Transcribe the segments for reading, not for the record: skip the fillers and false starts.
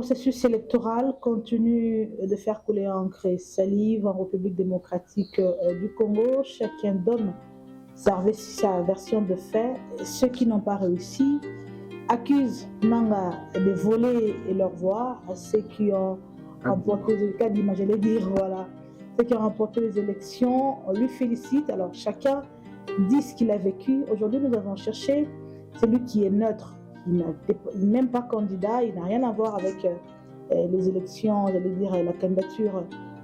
processus électoral continue de faire couler encre et salive en République démocratique du Congo. Chacun donne sa version de fait. Ceux qui n'ont pas réussi accusent Nanga de voler leur voix à ceux qui ont remporté les cas d'imaginer dire voilà. Ceux qui ont remporté les élections, on lui félicite. Alors chacun dit ce qu'il a vécu. Aujourd'hui, nous avons cherché celui qui est neutre. Il n'est même pas candidat, il n'a rien à voir avec les élections, j'allais dire la candidature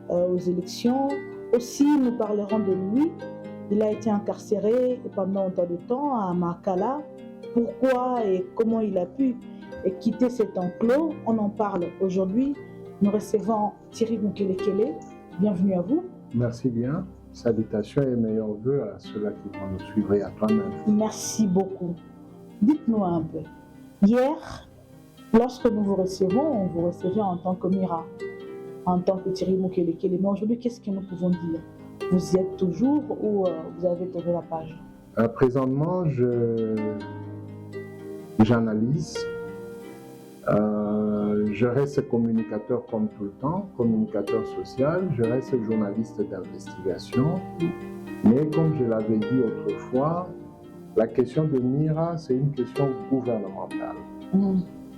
aux élections. Aussi, nous parlerons de lui. Il a été incarcéré pendant autant de temps à Makala. Pourquoi et comment il a pu quitter cet enclos? On en parle aujourd'hui. Nous recevons Thierry Mukelekele. Bienvenue à vous. Merci bien. Salutations et meilleurs vœux à ceux-là qui vont nous suivre et à toi-même. Merci beaucoup. Dites-nous un peu. Hier, lorsque nous vous recevons, on vous recevait en tant que Mira, en tant que Thierry Mukelekele. Mais aujourd'hui, qu'est-ce que nous pouvons dire? Vous y êtes toujours ou vous avez tourné la page? Présentement, j'analyse. Je reste communicateur comme tout le temps, communicateur social. Je reste journaliste d'investigation. Mais comme je l'avais dit autrefois, la question de Mira, c'est une question gouvernementale.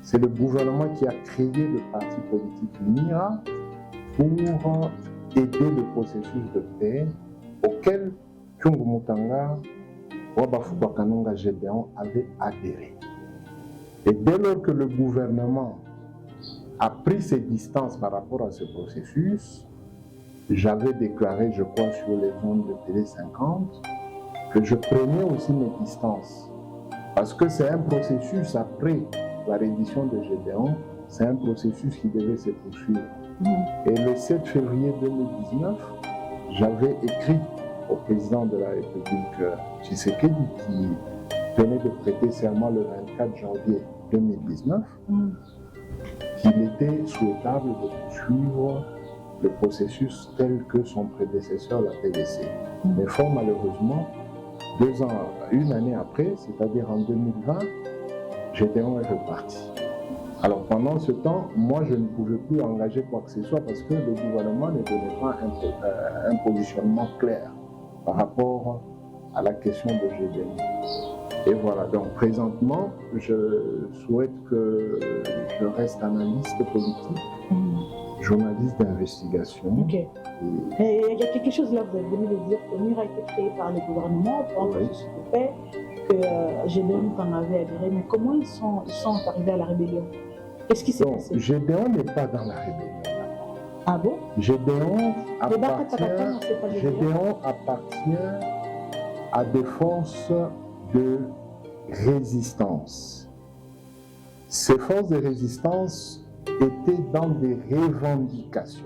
C'est le gouvernement qui a créé le parti politique Mira pour aider le processus de paix auquel Kyungu Mutanga, Wabafuba Kanonga Gédéon avait adhéré. Et dès lors que le gouvernement a pris ses distances par rapport à ce processus, j'avais déclaré, je crois, sur les ondes de Télé 50, que je prenais aussi mes distances. Parce que c'est un processus après la reddition de Gédéon, c'est un processus qui devait se poursuivre. Et le 7 février 2019, j'avais écrit au président de la République, Tshisekedi, qui venait de prêter serment le 24 janvier 2019, qu'il était souhaitable de poursuivre le processus tel que son prédécesseur l'avait laissé. Mais fort malheureusement, une année après, c'est-à-dire en 2020, Gédéon est reparti. Alors pendant ce temps, moi je ne pouvais plus engager quoi que ce soit parce que le gouvernement ne donnait pas un positionnement clair par rapport à la question de Gédéon. Et voilà, donc présentement, je souhaite que je reste analyste politique, journaliste d'investigation. Ok. Et il y a quelque chose là, vous avez venu de dire que Mira a été créé par le gouvernement pour un processus de paix, que Gédéon en avait adhéré, mais comment ils sont arrivés à la rébellion? Qu'est-ce qui s'est passé? Gédéon n'est pas dans la rébellion. Ah bon? Gédéon appartient à des forces de résistance. Ces forces de résistance étaient dans des revendications.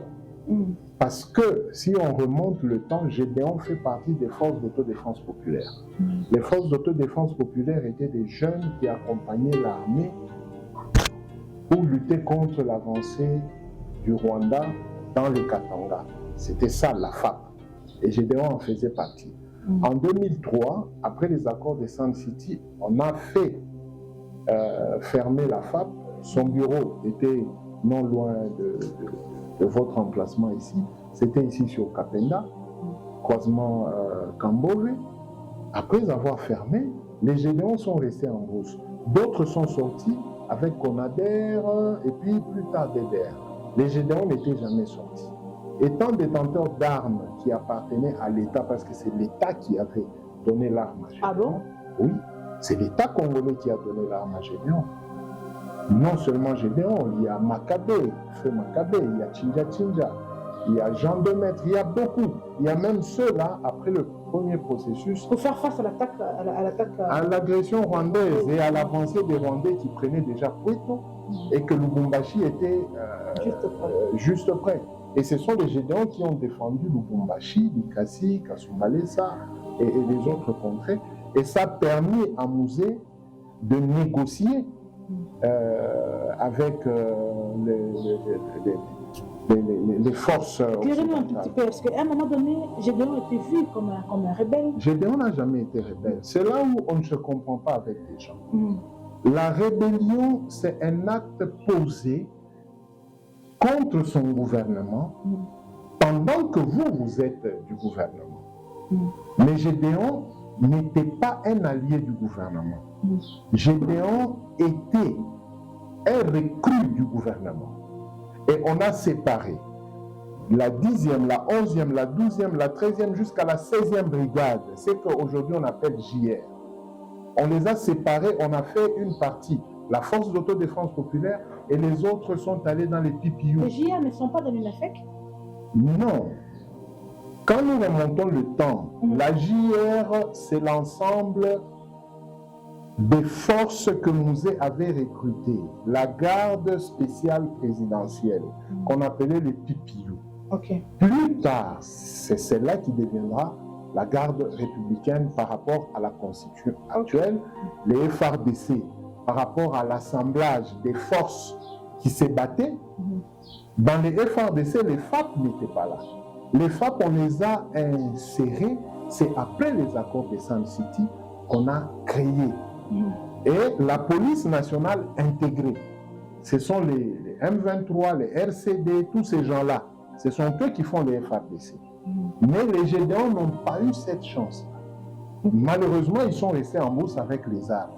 Parce que si on remonte le temps, Gédéon fait partie des forces d'autodéfense populaire. Les forces d'autodéfense populaire étaient des jeunes qui accompagnaient l'armée pour lutter contre l'avancée du Rwanda dans le Katanga. C'était ça la FAP. Et Gédéon en faisait partie. En 2003, après les accords de Sun City, on a fait fermer la FAP. Son bureau était non loin de votre emplacement ici. C'était ici sur Kapenda, croisement Kambove. Après avoir fermé, les Gédéons sont restés en brousse. D'autres sont sortis avec Conader et puis plus tard DDR. Les Gédéons n'étaient jamais sortis. Étant détenteurs d'armes qui appartenaient à l'État, parce que c'est l'État qui avait donné l'arme à Gédéon. Ah bon? Oui, c'est l'État congolais qui a donné l'arme à Gédéon. Non seulement Gédéon, il y a Makabé, Feu Makabé, il y a Tchinja, il y a Jean Demaître, il y a beaucoup. Il y a même ceux-là, après le premier processus, pour faire face à l'attaque, à l'agression rwandaise et à l'avancée des Rwandais qui prenaient déjà Pweto et que Lubumbashi était juste près. Et ce sont les Gédéons qui ont défendu Lubumbashi, Likasi, Kasumbalesa et les autres contrées. Et ça a permis à Mouzé de négocier avec les forces. Éclairez-nous un tout petit peu, parce qu'à un moment donné, Gédéon était vu comme un rebelle. Gédéon n'a jamais été rebelle. C'est là où on ne se comprend pas avec les gens. La rébellion, c'est un acte posé contre son gouvernement pendant que vous êtes du gouvernement. Mais Gédéon n'était pas un allié du gouvernement. Gédéon était un recrue du gouvernement. Et on a séparé la 10e, la 11e, la 12e, la 13e jusqu'à la 16e brigade. C'est qu'aujourd'hui on appelle JR. On les a séparés, on a fait une partie, la force d'autodéfense populaire, et les autres sont allés dans les PPU. Les JR ne sont pas dans l'UNAFEC? Non. Quand nous remontons le temps, la JR, c'est l'ensemble des forces que Mouzé avait recrutées, la garde spéciale présidentielle, qu'on appelait les PPU. Okay. Plus tard, c'est celle-là qui deviendra la garde républicaine par rapport à la constitution actuelle, les FRDC, par rapport à l'assemblage des forces qui se battaient. Dans les FRDC, les FAP n'étaient pas là. Les FAP, on les a insérés, c'est après les accords de Sun City qu'on a créé. Et la police nationale intégrée, ce sont les M23, les RCD, tous ces gens-là, ce sont eux qui font les FRDC. Mais les Gédéons n'ont pas eu cette chance. Malheureusement, ils sont restés en bourse avec les armes.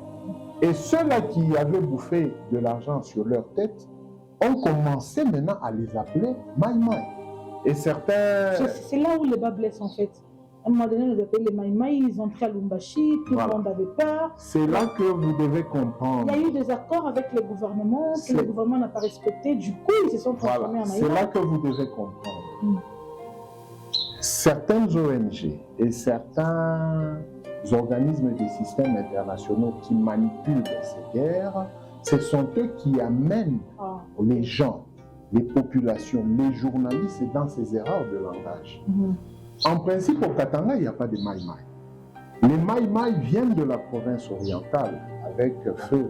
Et ceux-là qui avaient bouffé de l'argent sur leur tête ont commencé maintenant à les appeler Maïmaï. Et certains... C'est là où les bas blessent en fait. À un moment donné, on les appelle les Maïmaï, ils entraient à Lumbashi, tout le monde avait peur. C'est là que vous devez comprendre. Il y a eu des accords avec le gouvernement que le gouvernement n'a pas respecté. Du coup, ils se sont transformés en Maïmaï. C'est là que vous devez comprendre. Certaines ONG et certains organismes des systèmes internationaux qui manipulent ces guerres, ce sont eux qui amènent les gens, les populations, les journalistes dans ces erreurs de langage. En principe, au Katanga, il n'y a pas de Maïmaï. Les Maïmaï viennent de la province orientale avec feu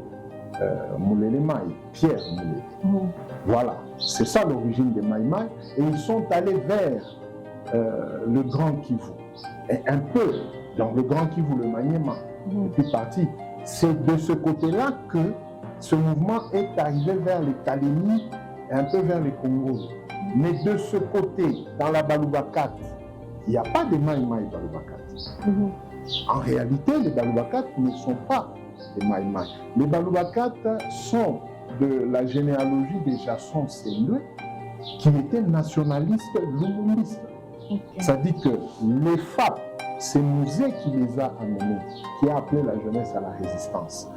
Moulele Maï, Pierre Moulele. Voilà, c'est ça l'origine des Maïmaï. Et ils sont allés vers le Grand Kivu. Et un peu dans le Grand Kivu, le Maniema, et puis parti. C'est de ce côté-là que ce mouvement est arrivé vers les Kalini et un peu vers les Congos. Mais de ce côté, dans la Balubakat, il n'y a pas de Maïmaï Balubakat. En réalité, les Balubakat ne sont pas des Maïmaï. Les Balubakat sont de la généalogie des Jason Selwe, qui étaient nationalistes lumumbistes. Ça dit que les FAP, c'est Mouzé qui les a amenés, qui a appelé la jeunesse à la résistance.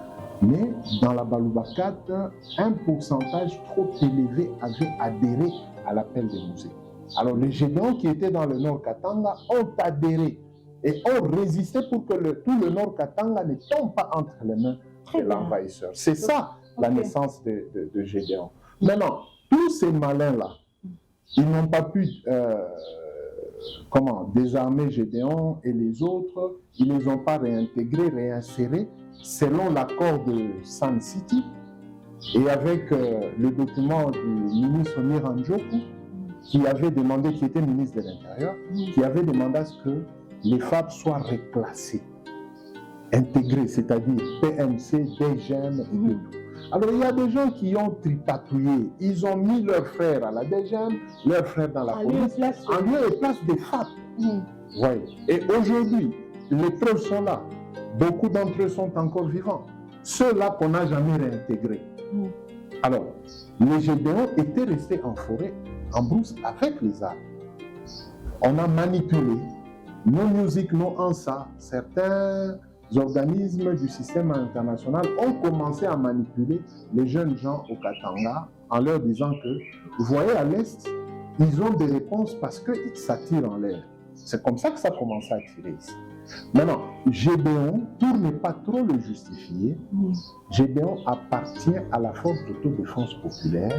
Mais dans la Balubakat, un pourcentage trop élevé avait adhéré à l'appel de Mouzé. Alors les Gédéons qui étaient dans le Nord Katanga ont adhéré et ont résisté pour que tout le Nord Katanga ne tombe pas entre les mains de l'envahisseur. C'est ça la naissance de Gédéon. Maintenant, tous ces malins-là, ils n'ont pas pu désarmer Gédéon et les autres, ils ne les ont pas réintégrés, réinsérés selon l'accord de Sun City et avec le document du ministre Miranjoku qui avait demandé, qui était ministre de l'Intérieur, qui avait demandé à ce que les FAP soient reclassés, intégrés, c'est-à-dire PMC, DGM et tout. Alors il y a des gens qui ont tripatouillé, ils ont mis leurs frères à la DGM, leurs frères dans la police, en lieu et place des FAP. Ouais. Et aujourd'hui, les preuves sont là. Beaucoup d'entre eux sont encore vivants. Ceux-là qu'on n'a jamais réintégrés. Alors, les Gédéons étaient restés en forêt, en brousse, avec les armes. On a manipulé nos musiques, nos ANSA, certains organismes du système international ont commencé à manipuler les jeunes gens au Katanga en leur disant que, vous voyez à l'Est, ils ont des réponses parce qu'ils s'attirent en l'air. C'est comme ça que ça a commencé à tirer ici. Maintenant, Gédéon, pour ne pas trop le justifier, Gédéon appartient à la force d'autodéfense populaire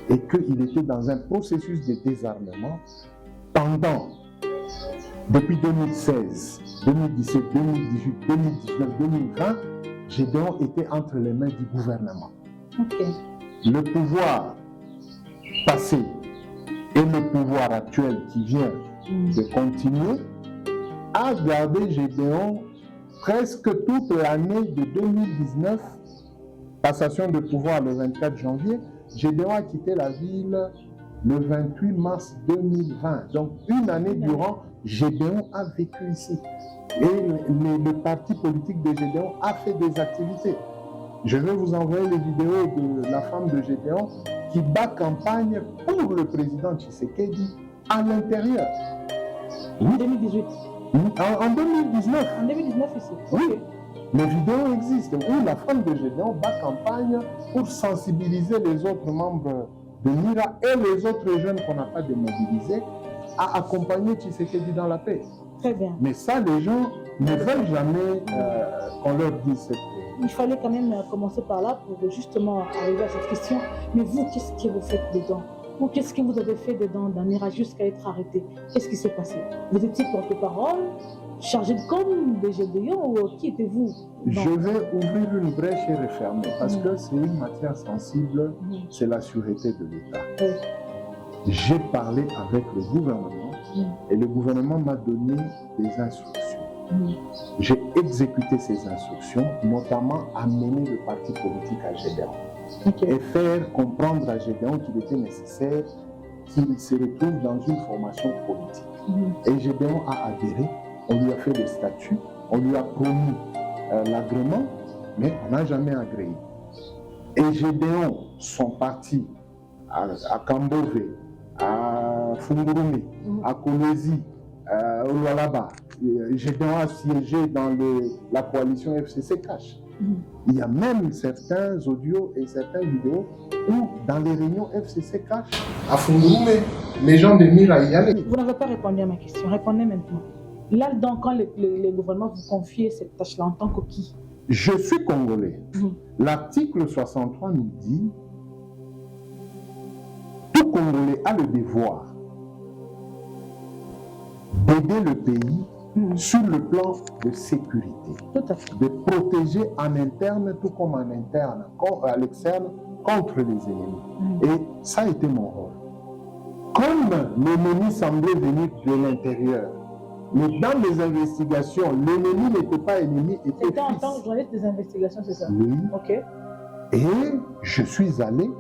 et qu'il était dans un processus de désarmement pendant, depuis 2016, 2017, 2018, 2019, 2020, Gédéon était entre les mains du gouvernement. Le pouvoir passé et le pouvoir actuel qui vient de continuer a gardé Gédéon presque toute l'année de 2019, passation de pouvoir le 24 janvier. Gédéon a quitté la ville le 28 mars 2020. Donc, une année durant, Gédéon a vécu ici. Et le parti politique de Gédéon a fait des activités. Je vais vous envoyer les vidéos de la femme de Gédéon qui bat campagne pour le président Tshisekedi à l'intérieur. En 2018. En 2019. En 2019 ici. Oui. Ok. Les vidéos existent où la femme de Gédéon bat campagne pour sensibiliser les autres membres de MIRA et les autres jeunes qu'on n'a pas démobilisés à accompagner Tshisekedi dans la paix. Très bien. Mais ça, les gens ne veulent jamais qu'on leur dise cette paix. Il fallait quand même commencer par là pour justement arriver à cette question. Mais vous, qu'est-ce que vous faites dedans? Ou qu'est-ce que vous avez fait dedans dans MIRA jusqu'à être arrêté? Qu'est-ce qui s'est passé? Vous étiez porte-parole, chargé de com de Gédéon, ou qui étiez-vous? Je vais ouvrir une brèche et refermer parce que c'est une matière sensible, c'est la sûreté de l'État. Oui. J'ai parlé avec le gouvernement et le gouvernement m'a donné des instructions. J'ai exécuté ces instructions, notamment amener le parti politique à Gédéon et faire comprendre à Gédéon qu'il était nécessaire qu'il se retrouve dans une formation politique. Et Gédéon a adhéré, on lui a fait des statuts, on lui a promis l'agrément, mais on n'a jamais agréé. Et Gédéon, son parti, à Kambove, à Fungurume, à Kolwezi, au Lualaba, Gédéon a siégé dans la coalition FCC Cash. Il y a même certains audios et certaines vidéos où, dans les réunions FCC Cash, à Fungurume, les gens de MIRA y allaient. Vous n'avez pas répondu à ma question. Répondez maintenant. Là, donc, quand le gouvernement vous confie cette tâche-là en tant que qui? Je suis congolais. L'article 63 nous dit tout Congolais a le devoir d'aider le pays sur le plan de sécurité, Tout à fait. de protéger en interne tout comme en interne, à l'externe, contre les ennemis. Et ça a été mon rôle. Comme l'ennemi semblait venir de l'intérieur, mais dans les investigations, l'ennemi n'était pas ennemi, était C'était en fils. tant que journaliste des investigations, c'est ça? Oui. Ok. Et je suis allé,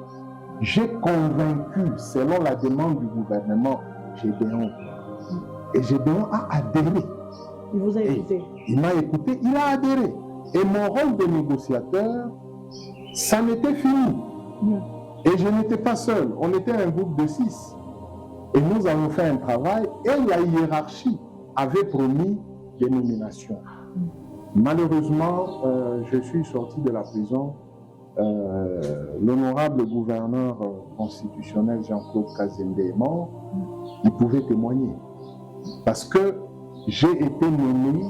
j'ai convaincu, selon la demande du gouvernement, Gédéon. Et Gédéon a adhéré. Il vous a écouté. Il m'a écouté, il a adhéré. Et mon rôle de négociateur, ça n'était fini. Et je n'étais pas seul, on était un groupe de 6. Et nous avons fait un travail et la hiérarchie avait promis des nominations. Malheureusement, je suis sorti de la prison. L'honorable gouverneur constitutionnel Jean-Claude Kazembe est mort. Il pouvait témoigner. Parce que j'ai été nommé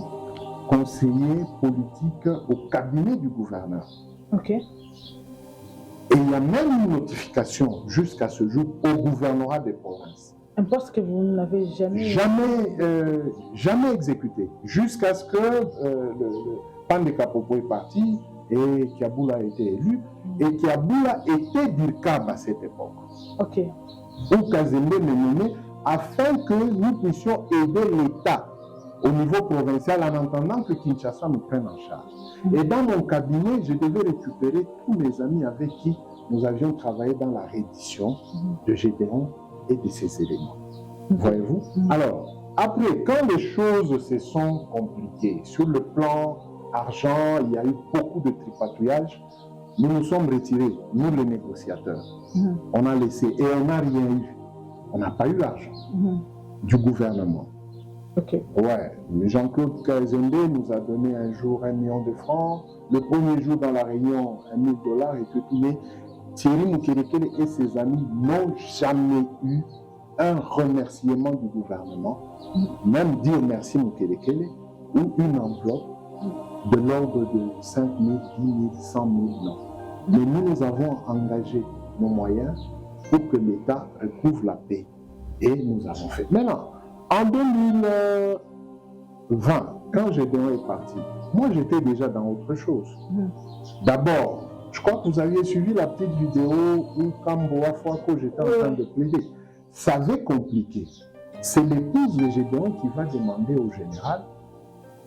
conseiller politique au cabinet du gouverneur. Ok. Et il y a même une notification jusqu'à ce jour au gouvernorat des provinces. Un poste que vous n'avez jamais... Jamais exécuté. Jusqu'à ce que le Pandé Kapopo est parti et Kiaboula a été élu. Et Kiaboula était d'IRCAB à cette époque. Ok. Où Kazembe me nommé afin que nous puissions aider l'État au niveau provincial en entendant que Kinshasa nous prenne en charge. Et dans mon cabinet, je devais récupérer tous mes amis avec qui nous avions travaillé dans la reddition de Gédéon et de ses éléments. Voyez-vous? Alors, après, quand les choses se sont compliquées, sur le plan argent, il y a eu beaucoup de tripatouillage, nous nous sommes retirés, nous les négociateurs. On a laissé et on n'a rien eu. On n'a pas eu l'argent du gouvernement. Ok. Ouais, Jean-Claude Kazembe nous a donné un jour 1 million de francs. Le premier jour dans la réunion, $1 000 et tout. Mais Thierry Mukelekele et ses amis n'ont jamais eu un remerciement du gouvernement, même dire merci Mukelekele, ou une enveloppe de l'ordre de 5 000, 10 000, 100 000, non. Mais nous avons engagé nos moyens pour que l'État recouvre la paix. Et nous avons fait. Maintenant, en 2020, quand Gédéon est parti, moi j'étais déjà dans autre chose. D'abord, je crois que vous aviez suivi la petite vidéo où Kamboa Fouako, j'étais en train de plaider. Ça avait compliqué. C'est l'épouse de Gédéon qui va demander au général.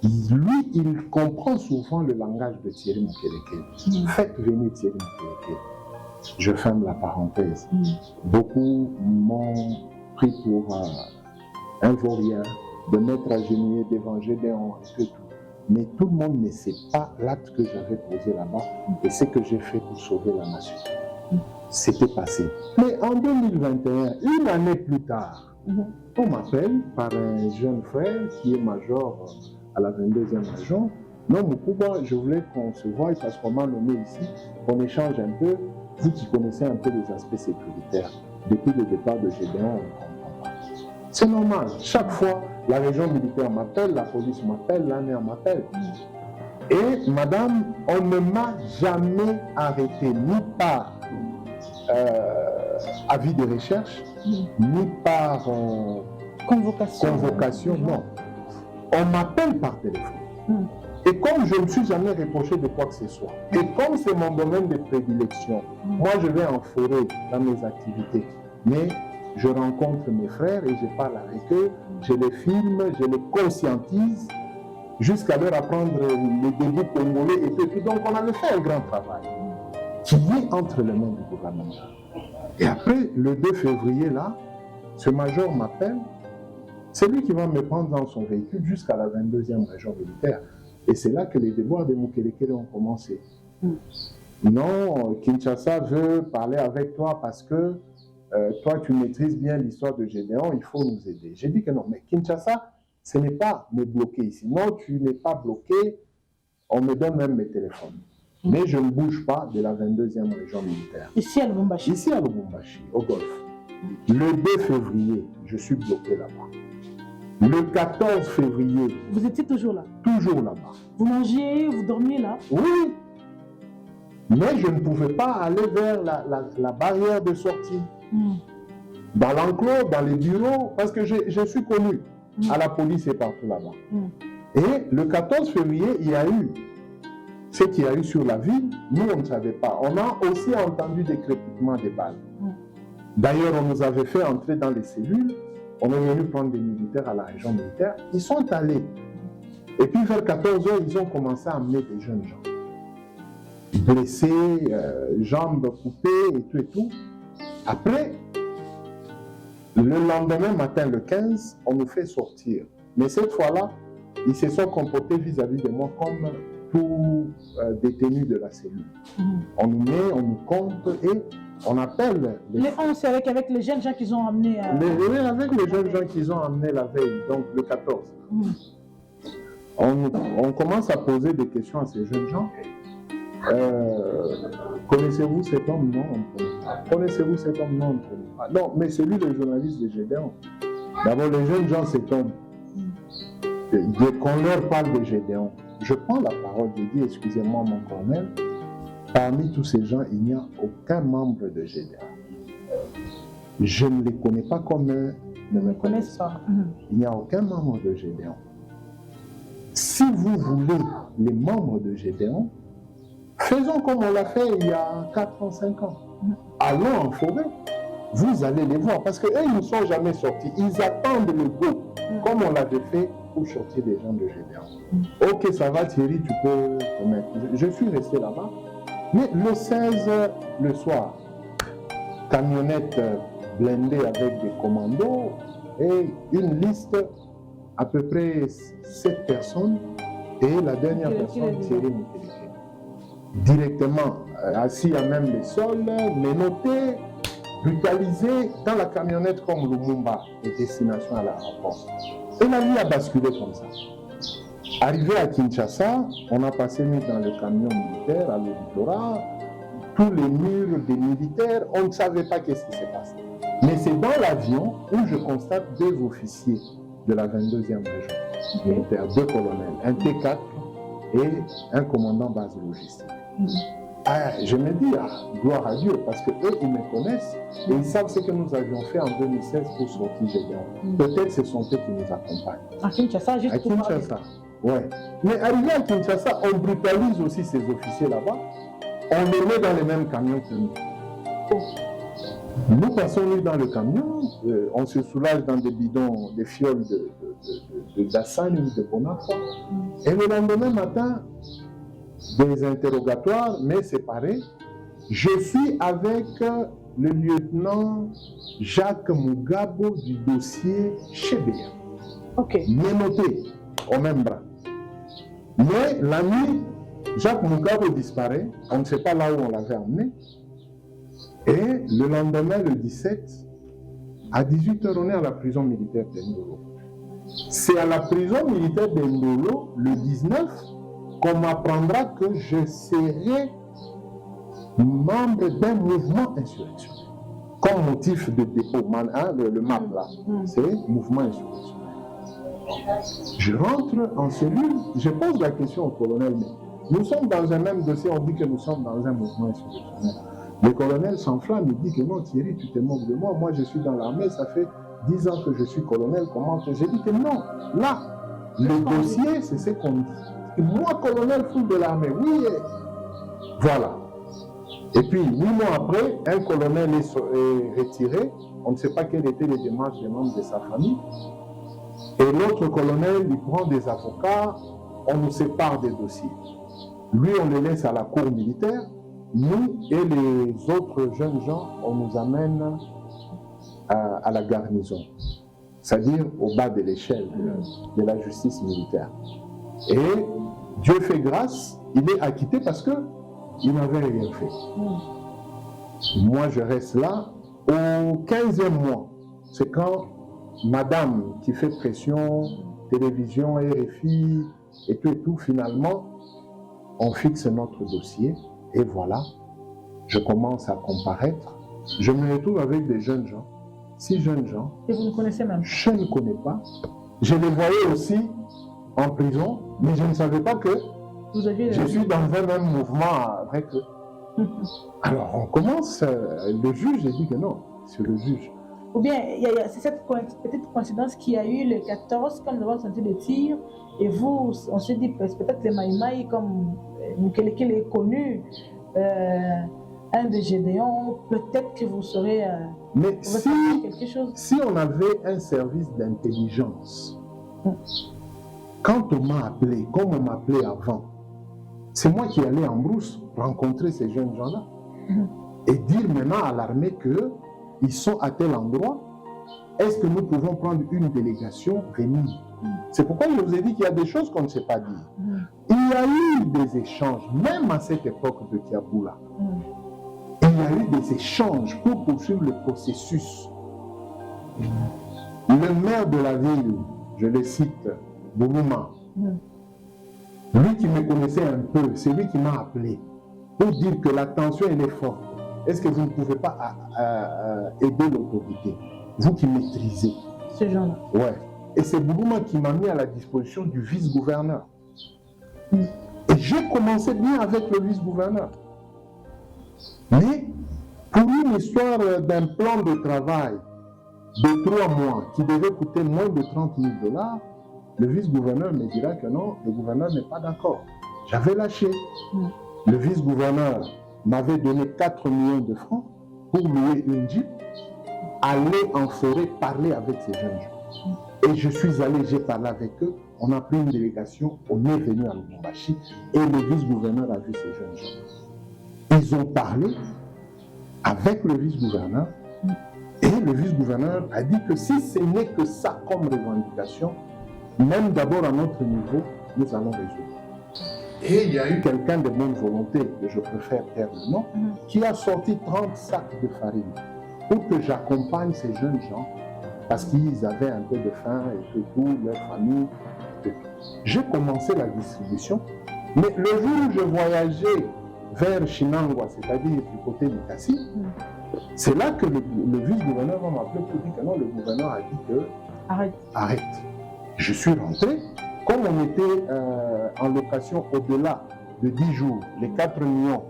Lui, il comprend souvent le langage de Thierry Mukelekele. Faites venir Thierry Mukelekele. Je ferme la parenthèse. Beaucoup m'ont pris pour un vaurien, de mettre à genouiller devant Gédéon et tout. Mais tout le monde ne sait pas l'acte que j'avais posé là-bas et ce que j'ai fait pour sauver la nation. C'était passé. Mais en 2021, une année plus tard, on m'appelle par un jeune frère qui est major à la 22e région. Non, Moukouba, je voulais qu'on se voie parce qu'on m'a nommé ici, qu'on échange un peu, vous qui connaissez un peu les aspects sécuritaires. Depuis le départ de Gédéon, on ne comprend pas. C'est normal. Chaque fois, la région militaire m'appelle, la police m'appelle, l'armée m'appelle. Et madame, on ne m'a jamais arrêté, ni par avis de recherche, ni par convocation, non. On m'appelle par téléphone. Et comme je ne me suis jamais reproché de quoi que ce soit, et comme c'est mon domaine de prédilection, moi je vais en forêt dans mes activités, mais je rencontre mes frères et je parle avec eux, je les filme, je les conscientise, jusqu'à leur apprendre les débuts congolais et tout. Donc on avait fait un grand travail qui est entre les mains du gouvernement. Et après, le 2 février, là, ce major m'appelle, c'est lui qui va me prendre dans son véhicule jusqu'à la 22e région militaire. Et c'est là que les déboires de Mukelekele ont commencé. Non, Kinshasa veut parler avec toi parce que toi, tu maîtrises bien l'histoire de Gédéon, il faut nous aider. J'ai dit que non, mais Kinshasa, ce n'est pas me bloquer ici. Non, tu n'es pas bloqué, on me donne même mes téléphones. Mais je ne bouge pas de la 22e région militaire. Ici à Lubumbashi. Ici à Lubumbashi, au Golfe. Le 2 février, je suis bloqué là-bas. Le 14 février... Vous étiez toujours là? Toujours là-bas. Vous mangiez, vous dormiez là? Oui. Mais je ne pouvais pas aller vers la barrière de sortie. Dans l'enclos, dans les bureaux, parce que je suis connu à la police et partout là-bas. Et le 14 février, il y a eu ce qu'il y a eu sur la ville. Nous, on ne savait pas. On a aussi entendu des crépitements des balles. D'ailleurs, on nous avait fait entrer dans les cellules. On est venu prendre des militaires à la région militaire. Ils sont allés. Et puis vers 14 h, ils ont commencé à amener des jeunes gens. Blessés, jambes coupées et tout et tout. Après, le lendemain matin, le 15, on nous fait sortir. Mais cette fois-là, ils se sont comportés vis-à-vis de moi comme tout détenu de la cellule. On nous met, on nous compte et on appelle... Les 11, c'est avec les jeunes gens qu'ils ont amenés... avec les jeunes gens qu'ils ont amenés la veille, donc le 14. On commence à poser des questions à ces jeunes gens. Connaissez-vous cet homme? Non, on ne connaît pas. Connaissez-vous cet homme? Non, on ne connaît pas. Non, mais c'est lui le journaliste de Gédéon. D'abord, les jeunes gens s'étonnent. Qu'on leur parle de Gédéon. Je prends la parole, je dis, excusez-moi mon colonel, parmi tous ces gens, il n'y a aucun membre de Gédéon. Je ne les connais pas comme eux ne me connaissent pas. Il n'y a aucun membre de Gédéon. Si vous voulez les membres de Gédéon, faisons comme on l'a fait il y a 4 ans, 5 ans. Allons en forêt, vous allez les voir, parce qu'eux, ils ne sont jamais sortis. Ils attendent le go, comme on l'avait fait pour sortir des gens de Gédéon. Ok, ça va Thierry, tu peux te mettre. Je suis resté là-bas. Mais le 16, le soir, camionnette blindée avec des commandos et une liste, à peu près 7 personnes, et la dernière personne, Thierry Mukelekele. Directement assis à même le sol, menotté, brutalisé dans la camionnette comme Lumumba et destination à l'aéroport. Et la vie a basculé comme ça. Arrivé à Kinshasa, on a passé nuit dans le camion militaire à l'Auditorat, tous les murs des militaires, on ne savait pas qu'est-ce qui s'est passé. Mais c'est dans l'avion où je constate 2 officiers de la 22e région militaire, 2 colonels, un T4 et un commandant base logistique. Je me dis, gloire à Dieu, parce qu'eux, ils me connaissent et ils savent ce que nous avions fait en 2016 pour sortir Gédéon. Peut-être ce sont eux qui nous accompagnent. À Kinshasa, juste pour Kinshasa, ouais. Mais arrivé à Kinshasa, on brutalise aussi ces officiers là-bas. On les met dans les mêmes camions que nous. Nous passons nous dans le camion, on se soulage dans des bidons, des fioles d'Assane ou de Bonaparte. Et le lendemain matin, des interrogatoires, mais séparés, Je suis avec le lieutenant Jacques Mugabo du dossier Chebea. Ok. Noté au même bras. Mais la nuit, Jacques Mugabo disparaît. On ne sait pas là où on l'avait emmené. Et le lendemain, le 17, à 18h, on est à la prison militaire d'Endolo. C'est à la prison militaire d'Endolo, le 19, qu'on m'apprendra que je serai membre d'un mouvement insurrectionnel. Comme motif de dépôt, le map là, c'est mouvement insurrectionnel. Je rentre en cellule, je pose la question au colonel, mais nous sommes dans un même dossier, on dit que nous sommes dans un mouvement insurrectionnel. Le colonel s'enflamme, il dit que non, Thierry, tu te moques de moi, moi je suis dans l'armée, ça fait 10 ans que je suis colonel, comment que j'ai dit que non, là, le dossier, c'est ce qu'on dit. Moi, colonel, fou de l'armée, oui, voilà. Et puis, 8 mois après, un colonel est retiré, on ne sait pas quelles étaient les démarches des membres de sa famille, et l'autre colonel, il prend des avocats, on nous sépare des dossiers. Lui, on le laisse à la cour militaire, nous et les autres jeunes gens, on nous amène à la garnison, c'est-à-dire au bas de l'échelle de la justice militaire. Et Dieu fait grâce, il est acquitté parce qu'il n'avait rien fait. Moi, je reste là. Au 15e mois, c'est quand madame qui fait pression, télévision, RFI et tout, finalement, on fixe notre dossier. Et voilà, je commence à comparaître. Je me retrouve avec des jeunes gens, 6 jeunes gens. Et vous ne connaissez même? Je ne connais pas. Je les voyais aussi en prison, mais je ne savais pas que je suis dans un même mouvement avec eux. Alors on commence, le juge, j'ai dit que non, c'est le juge. Ou bien, c'est cette petite coïncidence qu'il y a eu le 14, quand nous avons senti le tir, et vous, on s'est dit, peut-être les Maïmaï, comme quelqu'un est connu, un de Gédéon, peut-être que vous serez... Mais quelque chose. Si on avait un service d'intelligence, quand on m'a appelé, comme on m'appelait avant, c'est moi qui allais en brousse rencontrer ces jeunes gens-là et dire maintenant à l'armée qu'ils sont à tel endroit, est-ce que nous pouvons prendre une délégation venir? C'est pourquoi je vous ai dit qu'il y a des choses qu'on ne sait pas dire. Il y a eu des échanges, même à cette époque de Kiaboula. Il y a eu des échanges pour poursuivre le processus. Le maire de la ville, je le cite, Bourouma, lui qui me connaissait un peu, c'est lui qui m'a appelé pour dire que la tension elle est forte. Est-ce que vous ne pouvez pas aider l'autorité, vous qui maîtrisez ces gens-là? Ouais. Et c'est Bourouma qui m'a mis à la disposition du vice-gouverneur. Et j'ai commencé bien avec le vice-gouverneur. Mais pour une histoire d'un plan de travail de 3 mois qui devait coûter moins de 30 000 $, le vice-gouverneur me dira que non, le gouverneur n'est pas d'accord. J'avais lâché. Le vice-gouverneur m'avait donné 4 millions de francs pour louer une Jeep, aller en forêt parler avec ces jeunes gens. Et je suis allé, j'ai parlé avec eux, on a pris une délégation, on est venu à Lubumbashi et le vice-gouverneur a vu ces jeunes gens. Ils ont parlé avec le vice-gouverneur et le vice-gouverneur a dit que si ce n'est que ça comme revendication, même d'abord à notre niveau, nous allons résoudre. Et il y a eu quelqu'un de bonne volonté, que je préfère taire le nom, qui a sorti 30 sacs de farine pour que j'accompagne ces jeunes gens parce qu'ils avaient un peu de faim et tout, leur famille. J'ai commencé la distribution, mais le jour où je voyageais vers Chinangwa, c'est-à-dire du côté de Kassi, c'est là que le vice-gouverneur m'a appelé pour dire que non, le gouverneur a dit que arrête. Je suis rentré, comme on était en location au-delà de 10 jours, les 4 millions,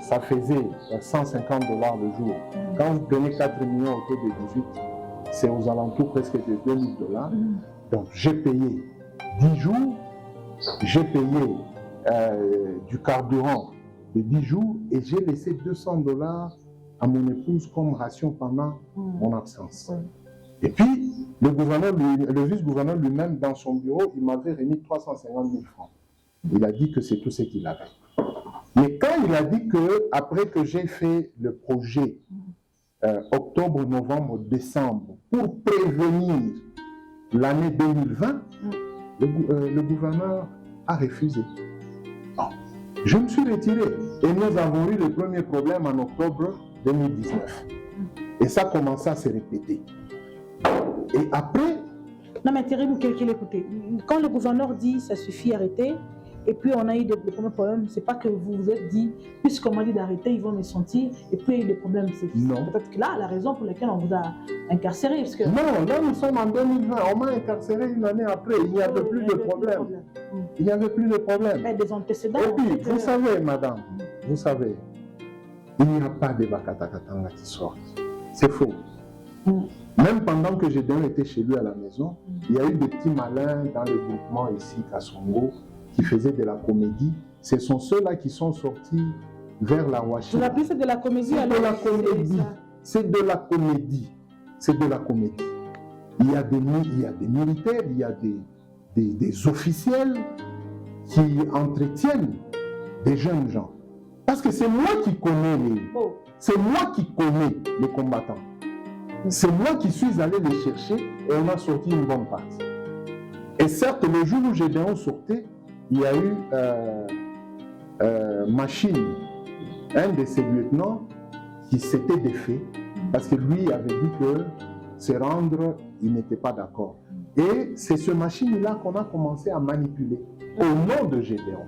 ça faisait 150 $ le jour. Quand vous prenez 4 millions autour de 18, c'est aux alentours presque de 2000 $. Donc j'ai payé 10 jours, j'ai payé du carburant de 10 jours et j'ai laissé 200 $ à mon épouse comme ration pendant mon absence. Et puis, le vice-gouverneur lui-même, dans son bureau, il m'avait remis 350 000 francs. Il a dit que c'est tout ce qu'il avait. Mais quand il a dit que, après que j'ai fait le projet octobre, novembre, décembre, pour prévenir l'année 2020, le gouverneur a refusé. Bon, je me suis retiré et nous avons eu le premier problème en octobre 2019. Et ça commençait à se répéter. Et après... Non mais Thierry Moukelkele, écoutez, quand le gouverneur dit ça suffit, arrêtez, et puis on a eu des premiers problèmes, c'est pas que vous vous êtes dit, puisqu'on m'a dit d'arrêter, ils vont me sentir, et puis il y a eu des problèmes. C'est peut-être que là, la raison pour laquelle on vous a incarcéré. Parce que... Non, là nous sommes en 2020, on m'a incarcéré une année après, il n'y avait plus de problème. Il n'y avait plus de problème. Mais des antécédents. Et puis, vous savez, madame, vous savez, il n'y a pas de Bakatakatanga qui sortent. C'est faux. Même pendant que Gédéon était chez lui à la maison, il y a eu des petits malins dans le groupement ici, Kassongo, qui faisaient de la comédie. Ce sont ceux-là qui sont sortis vers la Ouachi. Vous appelez ça de la comédie? C'est de la comédie. C'est de la comédie. C'est de la comédie. Il y a des militaires, il y a des officiels qui entretiennent des jeunes gens. Parce que c'est moi qui connais c'est moi qui connais les combattants. C'est moi qui suis allé les chercher et on a sorti une bonne partie. Et certes, le jour où Gédéon sortait, il y a eu Machine, un de ses lieutenants, qui s'était défait parce que lui avait dit que se rendre, il n'était pas d'accord. Et c'est ce Machine-là qu'on a commencé à manipuler au nom de Gédéon.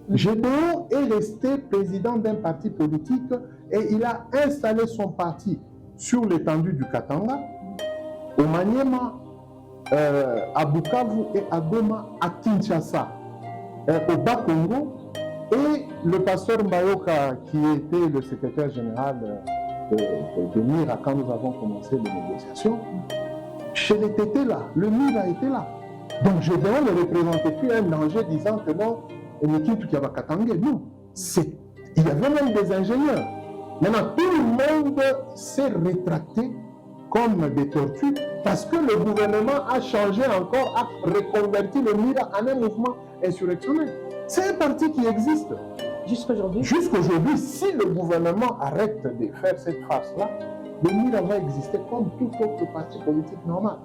Gédéon est resté président d'un parti politique et il a installé son parti sur l'étendue du Katanga, au Maniema, à Bukavu et à Goma, à Kinshasa, au Bas-Congo, et le pasteur Mbayoka, qui était le secrétaire général de MIRA quand nous avons commencé les négociations, chez les tétés là, le MIRA était là. Donc Gédéon ne représentait plus un danger disant que non, non, il y avait même des ingénieurs. Maintenant, tout le monde s'est rétracté comme des tortues parce que le gouvernement a changé encore, a reconverti le MIRA en un mouvement insurrectionnel. C'est un parti qui existe. Jusqu'aujourd'hui. Jusqu'aujourd'hui, si le gouvernement arrête de faire cette farce-là, le MIRA va exister comme tout autre parti politique normal.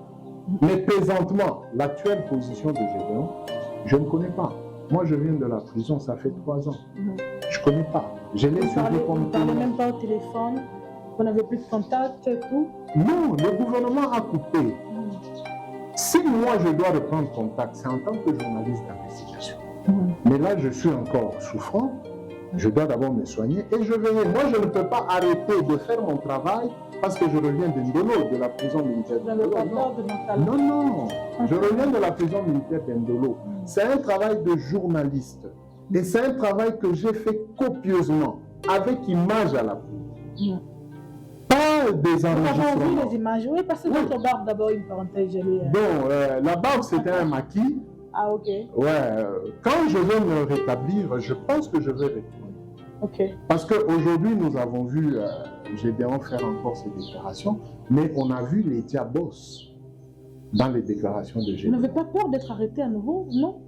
Mais présentement, l'actuelle position de Gédéon, je ne connais pas. Moi, je viens de la prison, ça fait 3 ans. Je ne connais pas. Je l'ai suivi comme... Vous ne parlez même pas au téléphone, vous n'avez plus de contact, tout? Non, le gouvernement a coupé. Si moi, je dois reprendre contact, c'est en tant que journaliste d'investigation. Mais là, je suis encore souffrant. Je dois d'abord me soigner et je vais... Moi, je ne peux pas arrêter de faire mon travail parce que je reviens d'Indolo, de la prison militaire d'Indolo. Non, non, je reviens de la prison militaire d'Indolo. C'est un travail de journaliste. Et c'est un travail que j'ai fait copieusement, avec images à l'appui. Pas des enregistrements. Vous avez vu les images? Oui, parce que votre barbe, d'abord, une parenthèse, Bon, la barbe, c'était un maquis. Ah, ok. Ouais, quand je vais me rétablir, je pense que je vais retourner. Ok. Parce qu'aujourd'hui, nous avons vu Gédéon faire encore ses déclarations, mais on a vu les diabos dans les déclarations de Gédéon. Vous n'avez pas peur d'être arrêté à nouveau, non?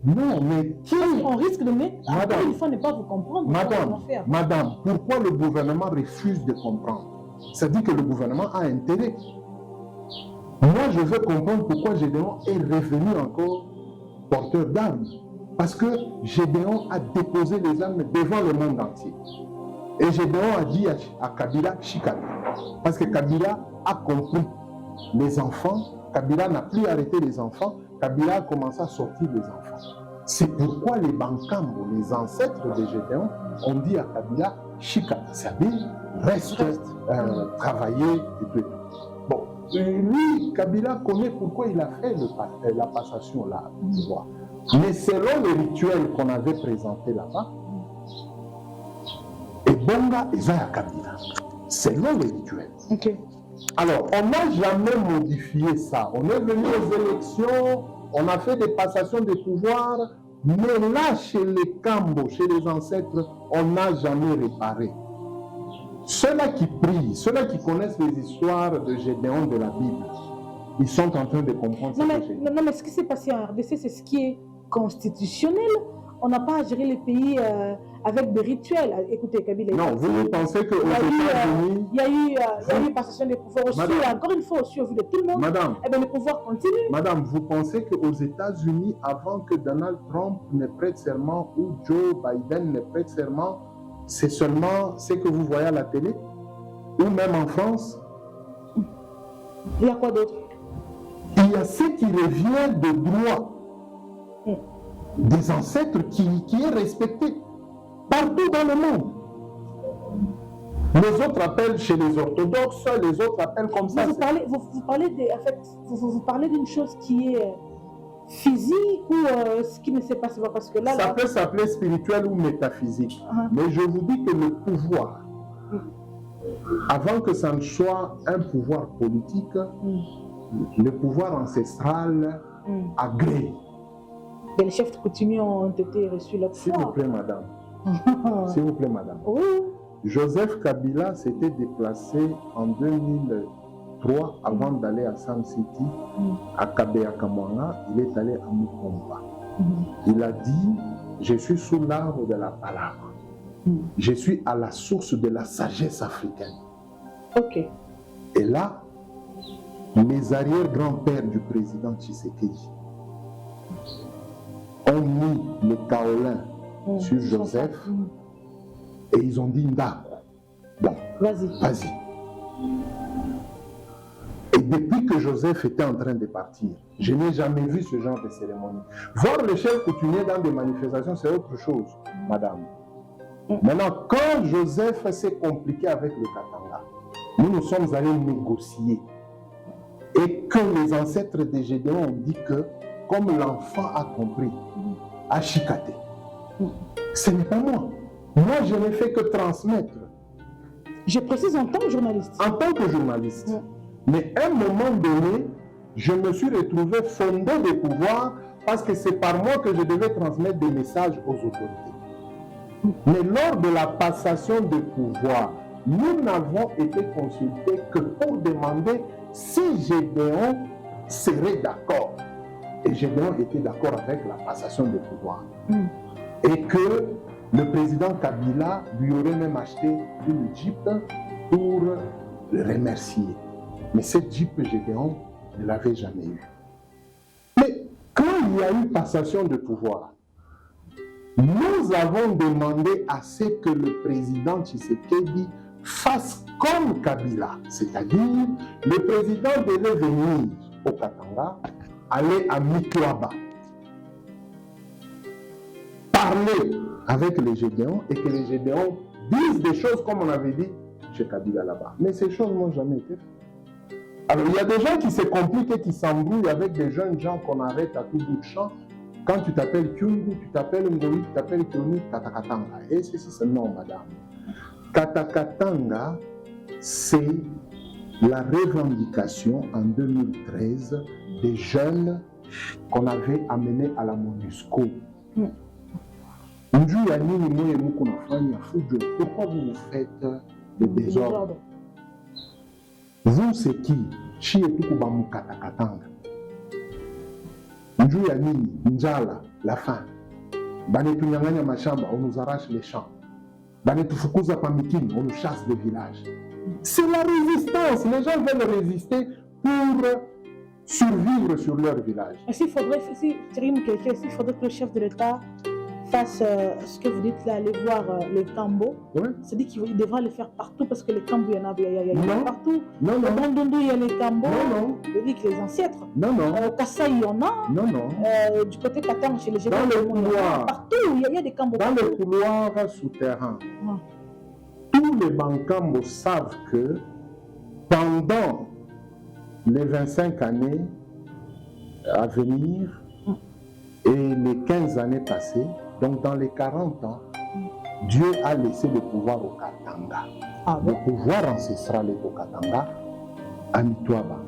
Non, mais qui... On risque de mettre... Madame, il faut ne pas vous comprendre. Madame, pourquoi le gouvernement refuse de comprendre? Ça dit que le gouvernement a intérêt. Moi, je veux comprendre pourquoi Gédéon est revenu encore porteur d'armes. Parce que Gédéon a déposé les armes devant le monde entier. Et Gédéon a dit à Kabila, Chikala. Parce que Kabila a compris les enfants. Kabila n'a plus arrêté les enfants. Kabila a commencé à sortir les enfants. C'est pourquoi les Bankambo, les ancêtres de Gédéon, ont dit à Kabila, Chikala, c'est-à-dire reste travailler et tout. Bon, lui, Kabila connaît pourquoi il a fait la passation là, tu vois. Mais selon le rituel qu'on avait présenté là-bas, et Bonga et Zaya Kabila, selon le rituel. Okay. Alors, on n'a jamais modifié ça. On est venu aux élections, on a fait des passations de pouvoir, mais là, chez les Kambo, chez les ancêtres, on n'a jamais réparé. Ceux-là qui prient, ceux-là qui connaissent les histoires de Gédéon de la Bible, ils sont en train de comprendre non, mais ce qui s'est passé en RDC, c'est ce qui est constitutionnel. On n'a pas à gérer les pays avec des rituels. Écoutez, Kabila. Non, vous pensez qu'aux États-Unis... Il y a eu passation des pouvoirs aussi, encore une fois, aussi au vu de tout le monde. Madame, eh bien, le pouvoir continue. Madame, vous pensez qu'aux États-Unis, avant que Donald Trump ne prête serment ou Joe Biden ne prête serment, c'est seulement ce que vous voyez à la télé? Ou même en France? Il y a quoi d'autre? Il y a ce qui revient de droit des ancêtres qui est respecté partout dans le monde. Les autres appellent chez les orthodoxes, les autres appellent comme ça. Vous parlez d'une chose qui est physique ou ce qui ne s'est pas parce que là... Ça peut s'appeler spirituel ou métaphysique. Mais je vous dis que le pouvoir, avant que ça ne soit un pouvoir politique, le pouvoir ancestral agrée. Les chefs coutumiers ont été reçus là. S'il vous plaît, madame. S'il vous plaît, madame. Oui. Joseph Kabila s'était déplacé en 2003 avant d'aller à Sam City, à Kabea-Kamwanga. Il est allé à Mukomba. Il a dit, je suis sous l'arbre de la palabra. Je suis à la source de la sagesse africaine. Ok. Et là, les arrière-grands-pères du président Tshisekedi ont mis le kaolin sur Joseph et ils ont dit Ndako. Bon, vas-y. Et depuis que Joseph était en train de partir, je n'ai jamais vu ce genre de cérémonie. Voir les chefs coutumiers dans des manifestations, c'est autre chose, madame. Maintenant, quand Joseph s'est compliqué avec le Katanga, nous sommes allés négocier. Et que les ancêtres des Gédéons ont dit que, comme l'enfant a compris, a chicaté. Ce n'est pas moi. Moi, je n'ai fait que transmettre. Je précise en tant que journaliste. En tant que journaliste. Mais à un moment donné, je me suis retrouvé fondé de pouvoir parce que c'est par moi que je devais transmettre des messages aux autorités. Mais lors de la passation de pouvoir, nous n'avons été consultés que pour demander si Gédéon serait d'accord. Et Gédéon était d'accord avec la passation de pouvoir. Et que le président Kabila lui aurait même acheté une Jeep pour le remercier. Mais cette Jeep Gédéon ne l'avait jamais eue. Mais quand il y a eu passation de pouvoir, nous avons demandé à ce que le président Tshisekedi fasse comme Kabila. C'est-à-dire, le président devait venir au Katanga, aller à Mitwaba, parler avec les Gédéons et que les Gédéons disent des choses comme on avait dit chez Kabila là-bas. Mais ces choses n'ont jamais été faites. Alors il y a des gens qui se compliquent et qui s'embrouillent avec des jeunes gens qu'on arrête à tout bout de champ. Quand tu t'appelles Kyungu, tu t'appelles Ngoi, tu t'appelles Kyoni, Katakatanga. Et ceci, c'est non, madame. Katakatanga, c'est la revendication en 2013 des jeunes qu'on avait amenés à la MONUSCO. Pourquoi vous vous faites le désordre? Vous, c'est qui? Katakatanga. Njou ya nini, njala, la faim. Banetunyanganya mashamba, on nous arrache les champs. Banetufukuza pamikini, on nous chasse des villages. C'est la résistance. Les gens veulent résister pour survivre sur leur village. S'il faudrait que le chef de l'État fasse ce que vous dites là, aller voir les Kambo, c'est-à-dire qu'il devra le faire partout parce que les Kambo, il y en a partout. Non. Au Bandundu, il y a les Kambo. Non. Je dis que les ancêtres. Non. Kassai, il y en a. Non. Du côté Katang, chez les gens. Dans le couloir. Partout, il y a des Kambo. Dans le couloir souterrain. Tous les Bankambo savent que pendant les 25 années à venir et les 15 années passées, donc dans les 40 ans, Dieu a laissé le pouvoir au Katanga. Le pouvoir ancestral est au Katanga, à Mitwaba.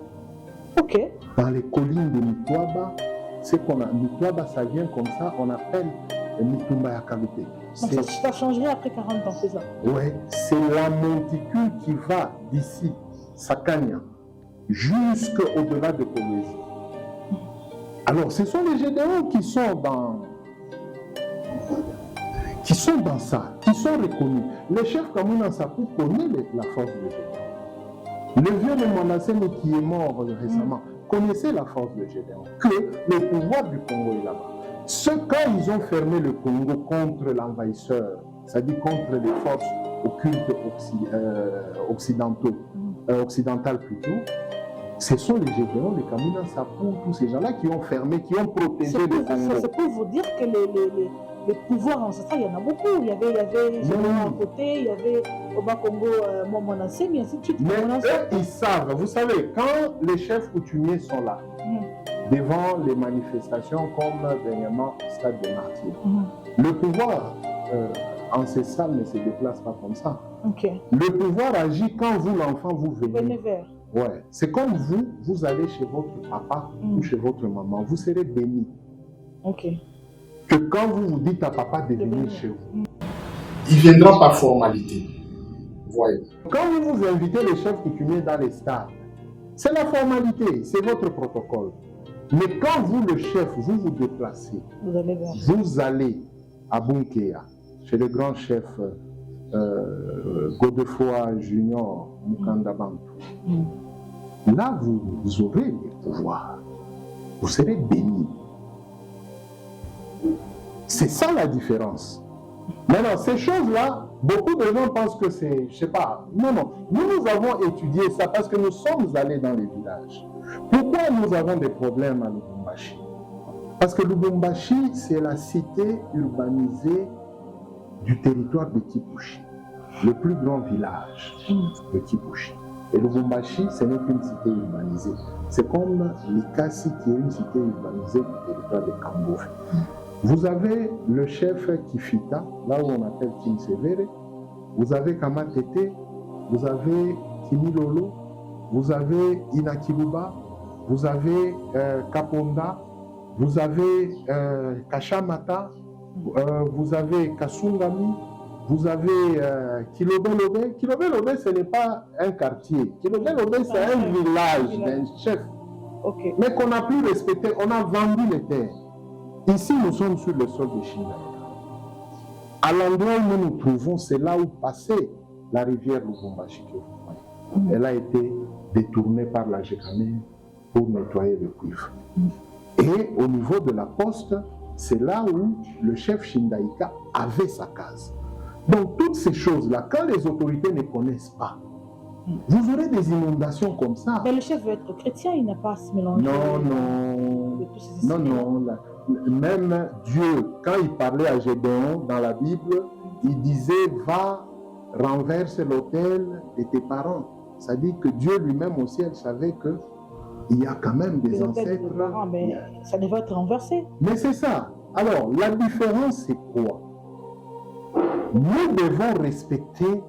Ok. Dans les collines de Mitwaba, c'est qu'on a Mitwaba, ça vient comme ça, on appelle Mitumba ya Kalute. Ça changerait après 40 ans, c'est ça? Oui, c'est la monticule qui va d'ici, Sakanya, jusqu'au-delà de Kolwezi. Alors, ce sont les Gédéons qui sont qui sont dans ça, qui sont reconnus. Le chef Kamuna Nsapou connaît la force de Gédéon. Le vieux de Manassene qui est mort récemment connaissait la force de Gédéon, que le pouvoir du Congo est là-bas. Quand ils ont fermé le Congo contre l'envahisseur, c'est-à-dire contre les forces occultes occidentales plutôt, ce sont les Gédéons, les Kamuna Nsapou, tous ces gens-là qui ont fermé, qui ont protégé le Congo. C'est pour vous dire que les pouvoirs ancestraux, il y en a beaucoup. Il y avait Gédéon à côté, il y avait au Bas-Congo, Montmorency, mais ainsi de suite. Mais eux, ils savent. Vous savez, quand les chefs coutumiers sont là, devant les manifestations comme dernièrement au stade de Martyrs, le pouvoir ancestral ne se déplace pas comme ça. Okay. Le pouvoir agit quand vous, l'enfant, vous venez. Ouais. C'est comme vous allez chez votre papa ou chez votre maman, vous serez béni. Okay. Que quand vous dites à papa de venir chez vous. Il viendra par formalité. Voyez. Quand vous invitez les chefs coutumiers dans les stades, c'est la formalité, c'est votre protocole. Mais quand vous, le chef, vous vous déplacez, vous allez à Bunkea, chez le grand chef Godefroy Junior Mukanda Bantu. Là, vous aurez le pouvoir. Vous serez béni. C'est ça la différence. Maintenant, ces choses-là, beaucoup de gens pensent que c'est, je sais pas, non. Nous avons étudié ça parce que nous sommes allés dans les villages. Pourquoi nous avons des problèmes à Lubumbashi? Parce que Lubumbashi, c'est la cité urbanisée du territoire de Kipushi, le plus grand village de Kipushi. Et Lubumbashi, ce n'est qu'une cité urbanisée. C'est comme Likasi qui est une cité urbanisée du territoire de Kamboué. Vous avez le chef Kifita, là où on appelle King Severe, vous avez Kamatete, vous avez Kimilolo, vous avez Inakiluba, vous avez Kaponda, vous avez Kashamata, vous avez Kasungami, vous avez Kilobelobe. Kilobelobe, ce n'est pas un quartier. Kilobelobe, c'est un village d'un chef. Okay. Mais qu'on a pu respecter, on a vendu les terres. Ici, nous sommes sur le sol de Chine. À l'endroit où nous nous trouvons, c'est là où passait la rivière Lubumbashi que vous voyez. Elle a été détournée par la Gécamine pour nettoyer le cuivre. Et au niveau de la poste, c'est là où le chef Shindaika avait sa case. Donc toutes ces choses-là, quand les autorités ne connaissent pas, vous aurez des inondations comme ça. Mais le chef veut être chrétien, il n'a pas à se mélanger. Non. Même Dieu, quand il parlait à Gédéon dans la Bible, il disait « Va, renverse l'autel de tes parents ». C'est-à-dire que Dieu lui-même au ciel savait qu'il y a quand même des ancêtres. Parents, mais ça devait être renversé. Mais c'est ça. Alors, la différence, c'est quoi? Nous devons respecter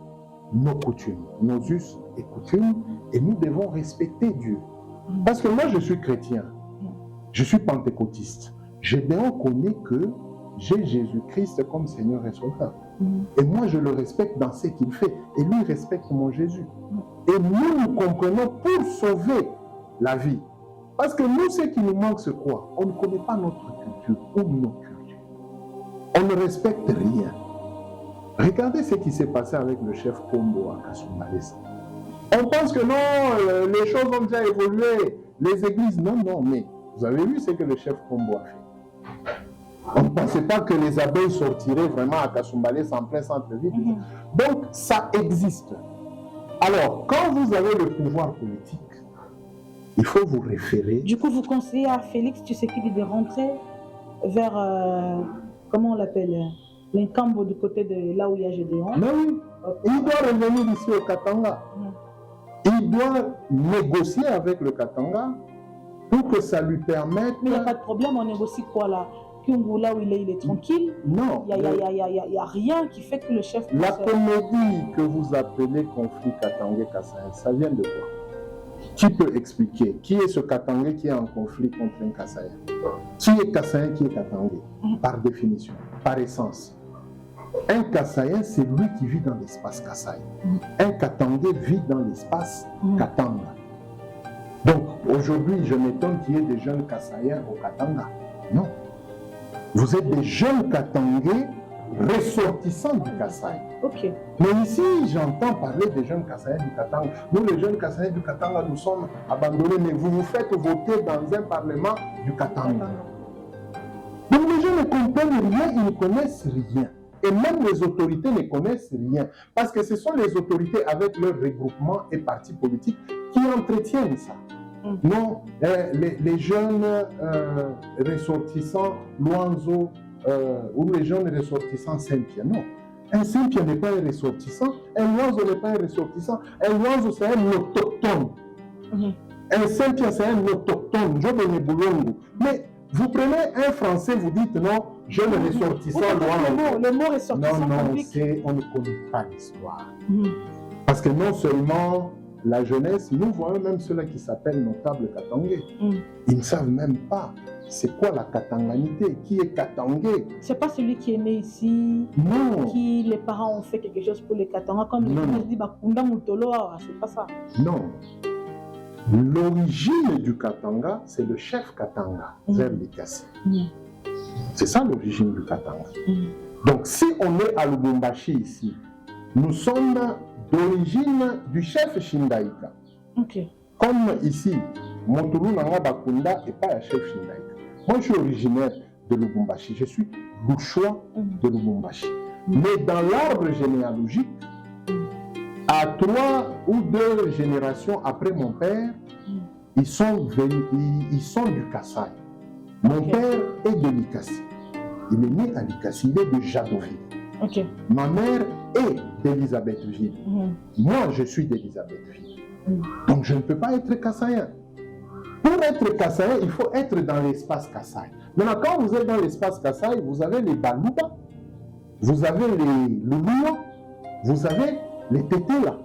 nos coutumes, nos us et coutumes, et nous devons respecter Dieu. Parce que moi, je suis chrétien, je suis pentecôtiste. Gédéon connaît que j'ai Jésus-Christ comme Seigneur et Sauveur. Et moi, je le respecte dans ce qu'il fait. Et lui respecte mon Jésus. Et nous comprenons pour sauver la vie. Parce que nous, ce qui nous manque, c'est quoi? On ne connaît pas notre culture ou nos cultures. On ne respecte rien. Regardez ce qui s'est passé avec le chef Kombo à Kasumbalesa. On pense que non, les choses ont déjà évolué. Les églises, non, mais vous avez vu ce que le chef Kombo a fait. On ne pensait pas que les abeilles sortiraient vraiment à Kasumbalesa en plein centre-ville. Donc, ça existe. Alors, quand vous avez le pouvoir politique, il faut vous référer. Du coup, vous conseillez à Félix Tshisekedi de rentrer vers, comment on l'appelle, l'Inkambo du côté de là où il y a Gédéon. Mais oui, il doit revenir ici au Katanga. Il doit négocier avec le Katanga pour que ça lui permette... Mais il n'y a pas de problème, on négocie quoi là? Kyungu, là où il est tranquille. Non. Il n'y a rien qui fait que le chef... La comédie que vous appelez conflit Katangé-Kassaïen, ça vient de quoi? Qui peut expliquer? Qui est ce Katangé qui est en conflit contre un Kassaïen? Qui est Kassaïen, qui est Katangé? Par définition, par essence. Un Kassaïen, c'est lui qui vit dans l'espace Kasaï. Un Katangé vit dans l'espace Katanga. Donc, aujourd'hui, je m'étonne qu'il y ait des jeunes Kassaïens au Katanga. Non. Vous êtes des jeunes Katangais ressortissants du Kasaï. Ok. Mais ici, j'entends parler des jeunes Kasaïens du Katanga. Nous, les jeunes Kasaïens du Katanga, nous sommes abandonnés, mais vous vous faites voter dans un parlement du Katanga. Donc les gens ne comprennent rien, ils ne connaissent rien. Et même les autorités ne connaissent rien. Parce que ce sont les autorités avec leurs regroupements et partis politiques qui entretiennent ça. Non, les jeunes ressortissants Luanzo ou les jeunes ressortissants Saint-Pierre, non. Un Saint-Pierre n'est pas un ressortissant, un Luanzo n'est pas un ressortissant, un Luanzo c'est un autochtone. Un Saint-Pierre c'est un autochtone, Jobene Boulongo. Mais vous prenez un Français, vous dites non, jeune ressortissant Luanzo. Le mot ressortissant. Non, on ne connaît pas l'histoire. Parce que non seulement la jeunesse, nous voyons même ceux-là qui s'appellent notables katangais. Ils ne savent même pas c'est quoi la katanganité, qui est katangais. C'est pas celui qui est né ici, non. Qui les parents ont fait quelque chose pour les Katanga, comme les gens disent Bakunda Mutolo, c'est pas ça. Non. L'origine du Katanga, c'est le chef Katanga, Zère Likasi. C'est ça l'origine du Katanga. Donc si on est à Lubumbashi ici, nous sommes d'origine du chef Shindaïka. Comme ici, Montulu Nanga Bakunda n'est pas un chef Shindaïka. Moi, je suis originaire de Lubumbashi. Je suis Louchois de Lubumbashi. Mais dans l'arbre généalogique, à 3 ou 2 générations après mon père, ils sont du Kasaï. Mon père est de Likasi. Il est né à Likasi, il est de Jadoville. Ma mère est d'Elisabethville. Moi, je suis d'Elisabethville. Donc, je ne peux pas être Kassaïen. Pour être Kassaïen, il faut être dans l'espace Kasaï. Maintenant, quand vous êtes dans l'espace Kasaï, vous avez les Balouba, vous avez les Louloua, vous avez les Tétéla.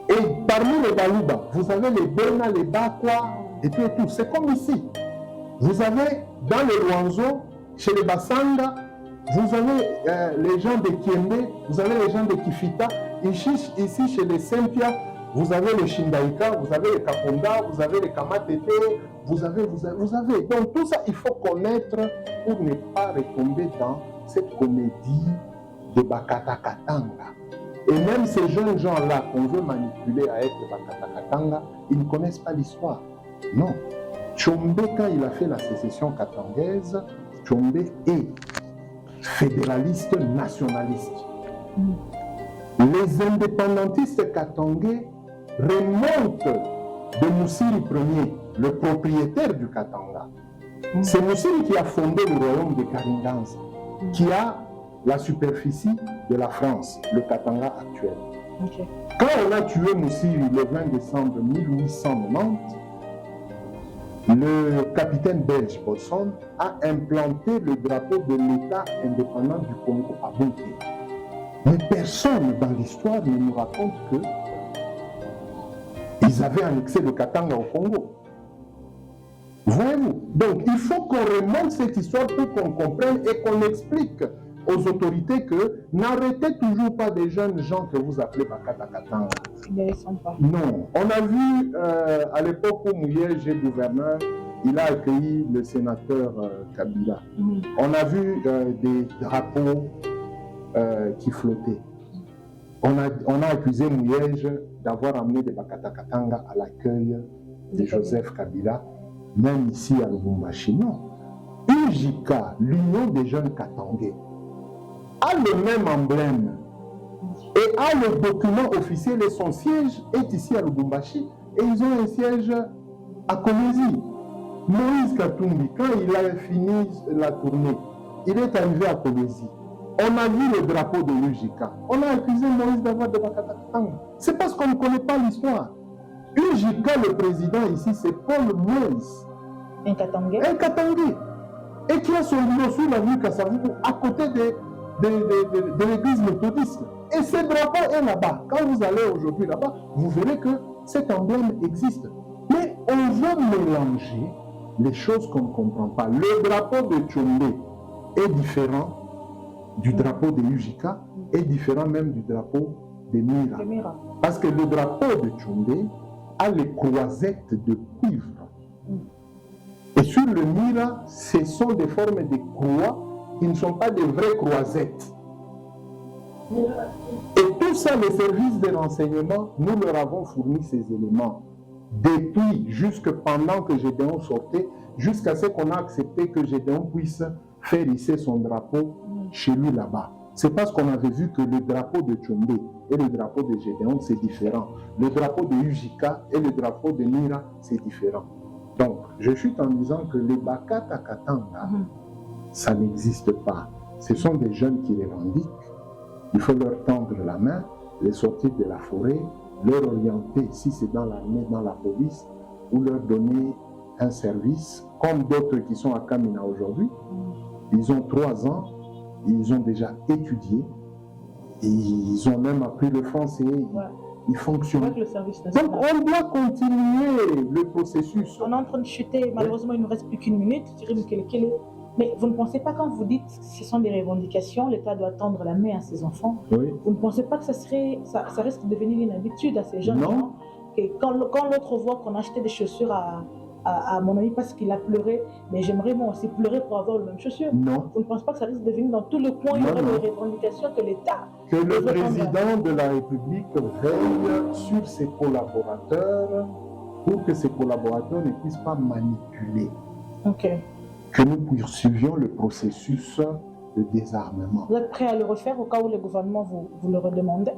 Et parmi les Balouba, vous avez les Bena, les Bakwa, et tout. C'est comme ici. Vous avez dans les Luanzo, chez les Bassanga, vous avez les gens de Kiembe, vous avez les gens de Kifita. Ici, chez les Saint-Pierre, vous avez le Shindaïka, vous avez les Kaponda, vous avez les Kamatete, vous avez. Donc tout ça, il faut connaître pour ne pas retomber dans cette comédie de Bakata Katanga. Et même ces jeunes gens-là qu'on veut manipuler à être Bakata Katanga, ils ne connaissent pas l'histoire. Non. Tshombe, quand il a fait la sécession katangaise, Tshombe est fédéraliste nationaliste. Les indépendantistes katangais remontent de Moussiri Ier, le propriétaire du Katanga. C'est Moussiri qui a fondé le royaume de Karinganza, qui a la superficie de la France, le Katanga actuel. Quand on a tué Moussiri le 20 décembre 1890, le capitaine belge Bosson a implanté le drapeau de l'État indépendant du Congo à Bunké. Mais personne dans l'histoire ne nous raconte que ils avaient annexé le Katanga au Congo. Voyez-vous? Donc il faut qu'on remonte cette histoire pour qu'on comprenne et qu'on explique aux autorités que n'arrêtez toujours pas des jeunes gens que vous appelez Bakata Katanga. Non. On a vu à l'époque où Mouyej est gouverneur, il a accueilli le sénateur Kabila. On a vu des drapeaux qui flottaient. On a accusé Mouyej d'avoir amené des Bakata Katanga à l'accueil de Joseph Kabila, même ici à Lubumbashi. Non. UJK, l'Union des jeunes Katangais, a le même emblème et a le document officiel et son siège est ici à Lubumbashi et ils ont un siège à Kolwezi. Moïse Katumbi, quand il a fini la tournée, il est arrivé à Kolwezi. On a vu le drapeau de UJK. On a accusé Moïse d'avoir de Bakata Katanga. C'est parce qu'on ne connaît pas l'histoire. UJK, le président ici, c'est Paul Moïse. Un Katangais. Un Katangais. Et qui a son bureau sur la rue Kasavubu, à côté de l'église méthodiste. Et ce drapeau est là-bas. Quand vous allez aujourd'hui là-bas, vous verrez que cet emblème existe. Mais on veut mélanger les choses qu'on ne comprend pas. Le drapeau de Tshombe est différent du drapeau de UJK, est différent même du drapeau de Mira. Parce que le drapeau de Tshombe a les croisettes de cuivre. Et sur le Mira, ce sont des formes de croix ils ne sont pas des vraies croisettes. Et tout ça, les services de renseignement, nous leur avons fourni ces éléments. Depuis, jusque pendant que Gédéon sortait, jusqu'à ce qu'on a accepté que Gédéon puisse faire hisser son drapeau chez lui là-bas. C'est parce qu'on avait vu que le drapeau de Tchombe et le drapeau de Gédéon, c'est différent. Le drapeau de Ujika et le drapeau de Mira, c'est différent. Donc, je chute en disant que les Bakata Katanga, ça n'existe pas. Ce sont des jeunes qui revendiquent. Il faut leur tendre la main, les sortir de la forêt, leur orienter, si c'est dans l'armée, dans la police, ou leur donner un service, comme d'autres qui sont à Kamina aujourd'hui. Ils ont 3 ans, ils ont déjà étudié, et ils ont même appris le français, ils fonctionnent. Avec le service national. Donc on doit continuer le processus. On est en train de chuter, malheureusement il ne nous reste plus qu'une minute. Mais vous ne pensez pas, quand vous dites que ce sont des revendications, l'État doit tendre la main à ses enfants, vous ne pensez pas que ça risque de devenir une habitude à ces jeunes gens, et quand l'autre voit qu'on a acheté des chaussures à mon ami parce qu'il a pleuré, mais j'aimerais moi aussi pleurer pour avoir les mêmes chaussures. Non. Vous ne pensez pas que ça risque de devenir dans tout le coin, il y aura des revendications que l'État... Que le président de la République veille sur ses collaborateurs pour que ces collaborateurs ne puissent pas manipuler. Ok. Que nous poursuivions le processus de désarmement. Vous êtes prêt à le refaire au cas où le gouvernement vous le redemande?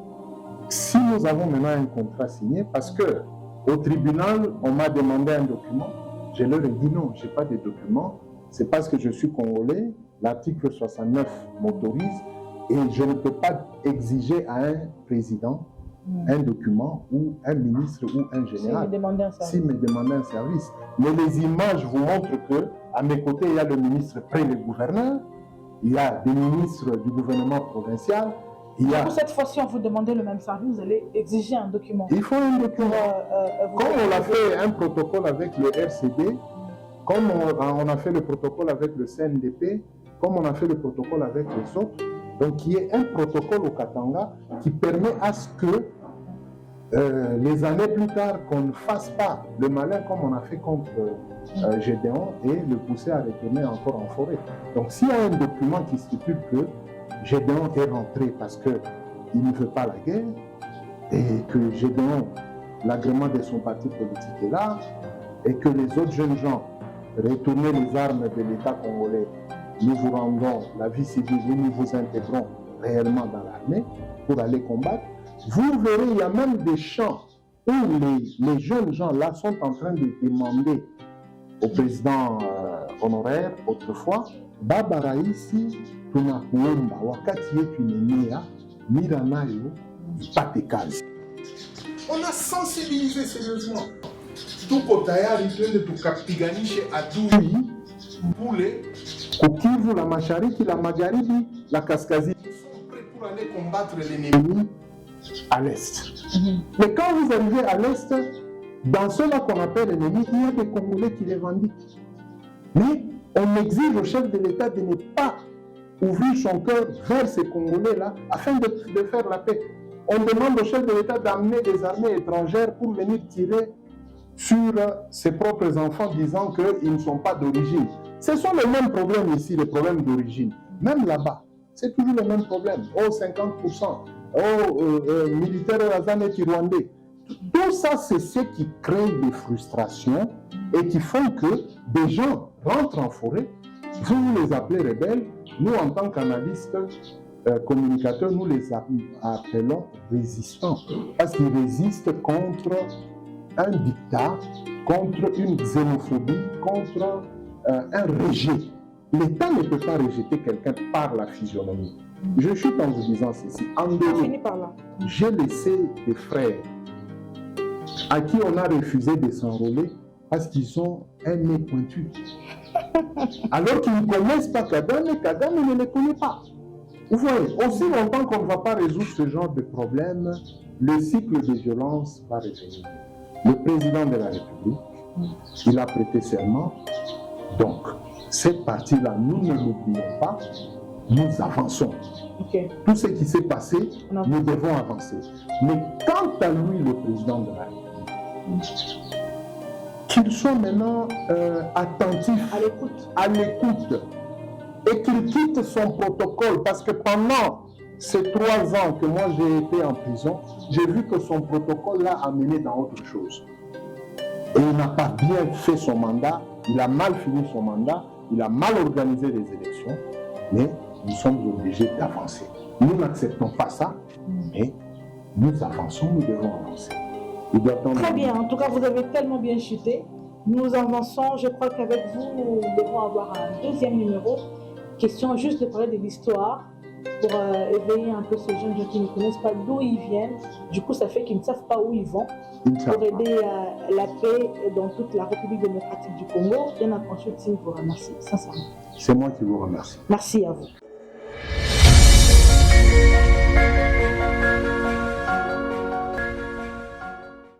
Si nous avons maintenant un contrat signé, parce que au tribunal, on m'a demandé un document, je leur ai dit non, je n'ai pas de document, c'est parce que je suis congolais, l'article 69 m'autorise et je ne peux pas exiger à un président un document ou un ministre ou un général s'il me demandait un service. Mais les images vous montrent que à mes côtés, il y a le ministre près le gouverneur, il y a des ministres du gouvernement provincial. Pour cette fois-ci, on vous demandait le même service, vous allez exiger un document. Il faut un document. Comme on a fait un protocole avec le RCD, comme on a fait le protocole avec le CNDP, comme on a fait le protocole avec les autres, donc il y a un protocole au Katanga qui permet à ce que les années plus tard, qu'on ne fasse pas le malin comme on a fait contre Gédéon et le pousser à retourner encore en forêt. Donc s'il y a un document qui stipule que Gédéon est rentré parce qu'il ne veut pas la guerre et que Gédéon, l'agrément de son parti politique est là et que les autres jeunes gens retournent les armes de l'État congolais, nous vous rendons la vie civile, nous vous intégrons réellement dans l'armée pour aller combattre. Vous verrez, il y a même des champs où les jeunes gens là sont en train de demander au président honoraire autrefois, Baba ici, tunakuomba wakati yetu inaenea mira nayo ipate kazi. On a sensibilisé sérieusement. Tuko tayari twende tukapiganishe adui kule Kivu, la mashariki, la magharibi, la kaskazini. Ils sont prêts pour aller combattre l'ennemi à l'est. Mais quand vous arrivez à l'est, dans ceux-là qu'on appelle l'ennemi, il y a des Congolais qui revendiquent. Mais on exige au chef de l'État de ne pas ouvrir son cœur vers ces Congolais-là afin de faire la paix. On demande au chef de l'État d'amener des armées étrangères pour venir tirer sur ses propres enfants disant qu'ils ne sont pas d'origine. Ce sont les mêmes problèmes ici, les problèmes d'origine. Même là-bas, c'est toujours le même problème. Oh, 50%. Militaires razanais rwandais. Tout ça, c'est ce qui crée des frustrations et qui font que des gens rentrent en forêt. Vous les appelez rebelles. Nous, en tant qu'analystes, communicateurs, nous les appelons résistants. Parce qu'ils résistent contre un dictat, contre une xénophobie, contre un rejet. L'État ne peut pas rejeter quelqu'un par la physionomie. Je chute en vous disant ceci. En dehors, j'ai laissé des frères à qui on a refusé de s'enrôler parce qu'ils ont un nez pointu. Alors qu'ils ne connaissent pas Kagame ne les connaît pas. Vous voyez, aussi longtemps qu'on ne va pas résoudre ce genre de problème, le cycle de violence va revenir. Le président de la République, il a prêté serment. Donc, cette partie-là, nous ne l'oublions pas, nous avançons. Tout ce qui s'est passé, nous devons avancer. Mais quant à lui, le président de la République, qu'il soit maintenant attentif à l'écoute et qu'il quitte son protocole, parce que pendant ces 3 ans que moi j'ai été en prison, j'ai vu que son protocole l'a amené dans autre chose. Et il n'a pas bien fait son mandat, il a mal fini son mandat, il a mal organisé les élections, mais nous sommes obligés d'avancer. Nous n'acceptons pas ça, mais nous avançons, nous devons avancer. Très bien, en tout cas vous avez tellement bien chuté. Nous avançons, je crois qu'avec vous, nous devons avoir un deuxième numéro. Question juste de parler de l'histoire pour éveiller un peu ces jeunes gens qui ne connaissent pas d'où ils viennent. Du coup, ça fait qu'ils ne savent pas où ils vont. Pour aider la paix dans toute la République démocratique du Congo. Bien entendu, je vous remercie sincèrement. C'est moi qui vous remercie. Merci à vous.